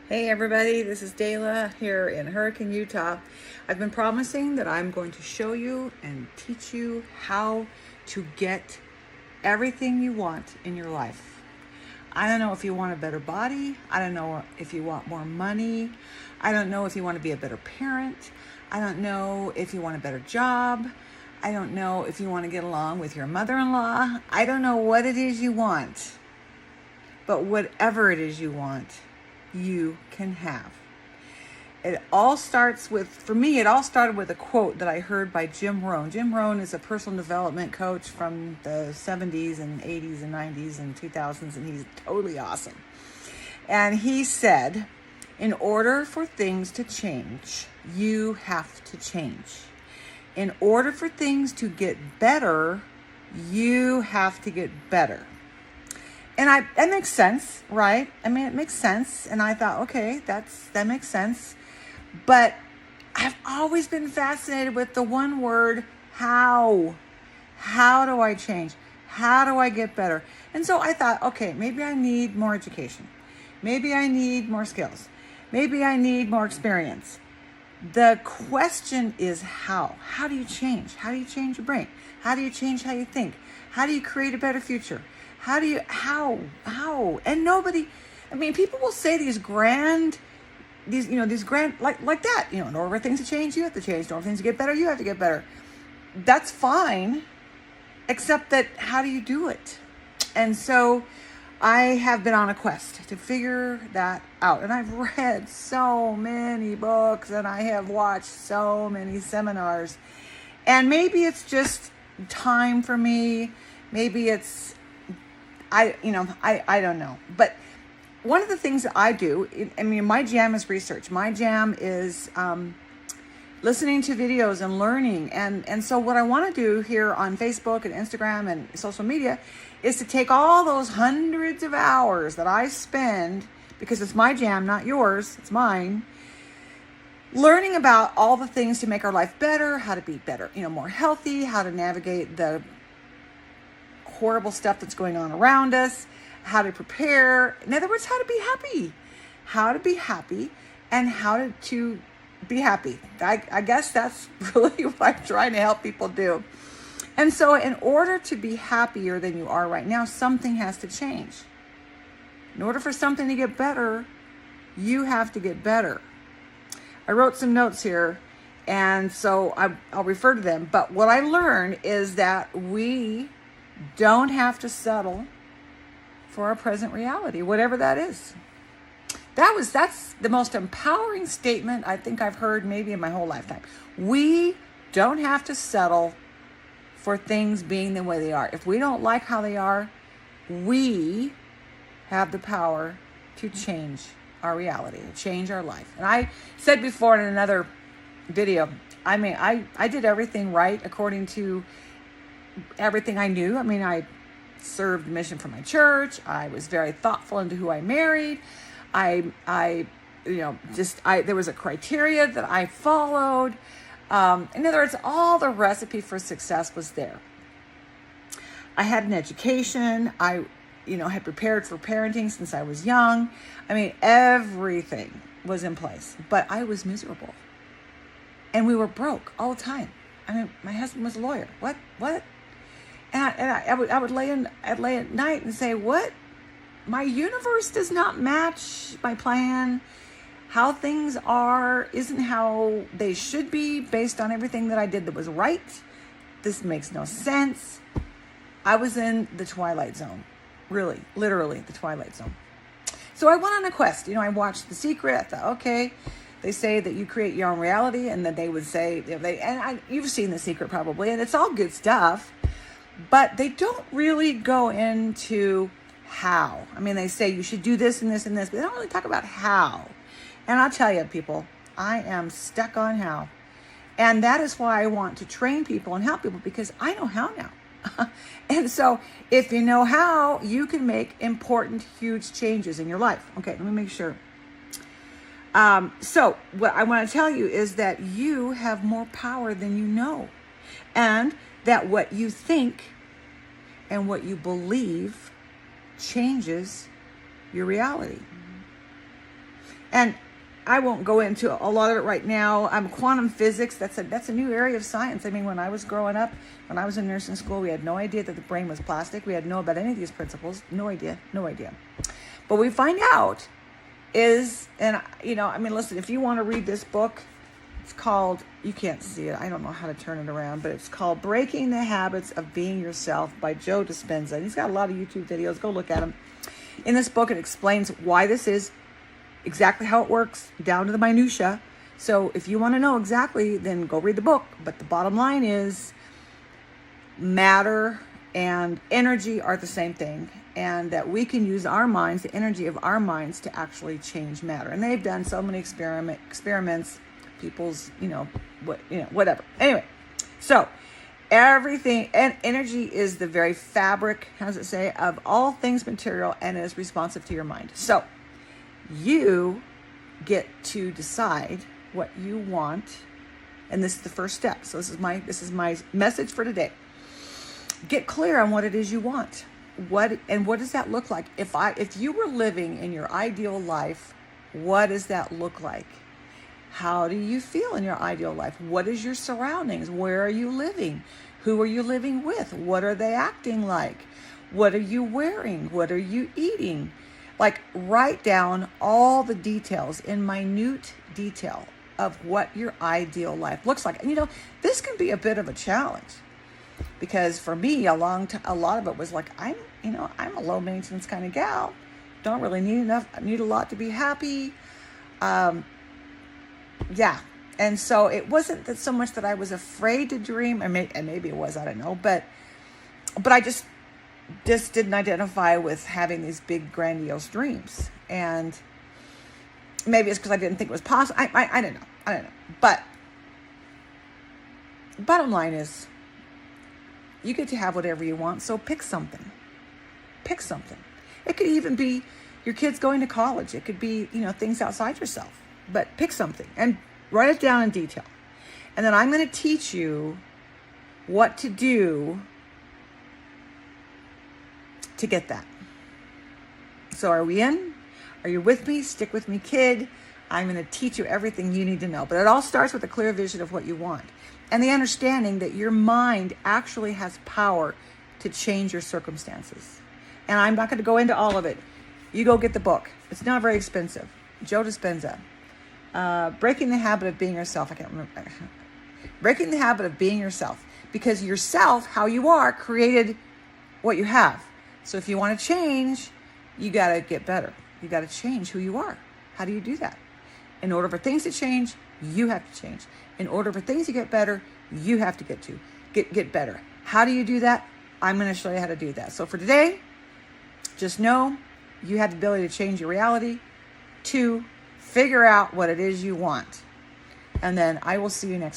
Hey everybody, this is Dayla here in Hurricane, Utah. I've been promising that I'm going to show you and teach you how to get everything you want in your life. I don't know if you want a better body. I don't know if you want more money. I don't know if you want to be a better parent. I don't know if you want a better job. I don't know if you want to get along with your mother-in-law. I don't know what it is you want. But whatever it is you want, you can have. It all starts with, for me, it all started with a quote that I heard by Jim Rohn. Jim Rohn is a personal development coach from the 70s and 80s and 90s and 2000s, and he's totally awesome. And he said, in order for things to change, you have to change. In order for things to get better, you have to get better. And that makes sense, right? I mean, it makes sense. And I thought, okay, that makes sense. But I've always been fascinated with the one word, how. How do I change? How do I get better? And so I thought, okay, maybe I need more education. Maybe I need more skills. Maybe I need more experience. The question is how. How do you change? How do you change your brain? How do you change how you think? How do you create a better future? How? And nobody, I mean, people will say these grand, like that, in order for things to change, you have to change. In order for things to get better, you have to get better. That's fine, except that how do you do it? And so I have been on a quest to figure that out. And I've read so many books and I have watched so many seminars. And maybe it's just time for me. Maybe it's, I don't know. But one of the things that I do, my jam is research. My jam is listening to videos and learning. And so what I want to do here on Facebook and Instagram and social media is to take all those hundreds of hours that I spend, because it's my jam, not yours, it's mine, learning about all the things to make our life better, how to be better, more healthy, how to navigate the horrible stuff that's going on around us, how to prepare. In other words, how to be happy and how to be happy. I guess that's really what I'm trying to help people do. And so in order to be happier than you are right now, something has to change. In order for something to get better, you have to get better. I wrote some notes here, and so I'll refer to them. But what I learned is that we don't have to settle for our present reality, whatever that is. That's the most empowering statement I think I've heard maybe in my whole lifetime. We don't have to settle for things being the way they are. If we don't like how they are, we have the power to change our reality, to change our life. And I said before in another video, I did everything right according to everything I knew. I served mission for my church. I was very thoughtful into who I married. There was a criteria that I followed. In other words, all the recipe for success was there. I had an education. I, had prepared for parenting since I was young. Everything was in place, but I was miserable. And we were broke all the time. My husband was a lawyer. What? And I would lay at night and say, what? My universe does not match my plan. How things are isn't how they should be based on everything that I did that was right. This makes no sense. I was in the twilight zone. Really, literally the twilight zone. So I went on a quest. I watched The Secret. I thought, okay, they say that you create your own reality, and then they would say, you've seen The Secret probably, and it's all good stuff. But they don't really go into how. They say you should do this and this and this, but they don't really talk about how. And I'll tell you, people, I am stuck on how. And that is why I want to train people and help people, because I know how now. And so if you know how, you can make important, huge changes in your life. Okay, let me make sure. So what I want to tell you is that you have more power than you know. And that what you think and what you believe changes your reality. And I won't go into a lot of it right now. Quantum physics, that's a new area of science. I mean, when I was growing up, when I was in nursing school, we had no idea that the brain was plastic. We had no about any of these principles. No idea. But we find out listen, if you want to read this book, it's called, you can't see it, I don't know how to turn it around, but it's called Breaking the Habits of Being Yourself by Joe Dispenza. And he's got a lot of YouTube videos. Go look at him. In this book, it explains why this is, exactly how it works, down to the minutia. So if you want to know exactly, then go read the book. But the bottom line is, matter and energy are the same thing, and that we can use our minds, the energy of our minds, to actually change matter. And they've done so many experiments, people's, whatever. Anyway, so everything, and energy is the very fabric, how does it say, of all things material, and is responsive to your mind. So you get to decide what you want, and this is the first step. So this is my message for today. Get clear on what it is you want. What does that look like? If you were living in your ideal life, what does that look like? How do you feel in your ideal life? What is your surroundings? Where are you living? Who are you living with? What are they acting like? What are you wearing? What are you eating? Like, write down all the details in minute detail of what your ideal life looks like. And this can be a bit of a challenge, because for me, a lot of it was like, I'm a low maintenance kind of gal. Don't really need a lot to be happy. Yeah. And so it wasn't that so much that I was afraid to dream, and maybe it was, I don't know, but I just didn't identify with having these big grandiose dreams. And maybe it's because I didn't think it was possible. I don't know. But bottom line is, you get to have whatever you want. So pick something. It could even be your kids going to college. It could be, things outside yourself, but pick something and write it down in detail. And then I'm going to teach you what to do to get that. So are we in? Are you with me? Stick with me, kid. I'm going to teach you everything you need to know. But it all starts with a clear vision of what you want, and the understanding that your mind actually has power to change your circumstances. And I'm not going to go into all of it. You go get the book. It's not very expensive. Joe Dispenza. Breaking the Habit of Being Yourself. I can't remember. Breaking the Habit of Being Yourself. Because yourself, how you are, created what you have. So if you want to change, you got to get better. You got to change who you are. How do you do that? In order for things to change, you have to change. In order for things to get better, you have to get better. How do you do that? I'm going to show you how to do that. So for today, just know you have the ability to change your reality. 2, figure out what it is you want. And then I will see you next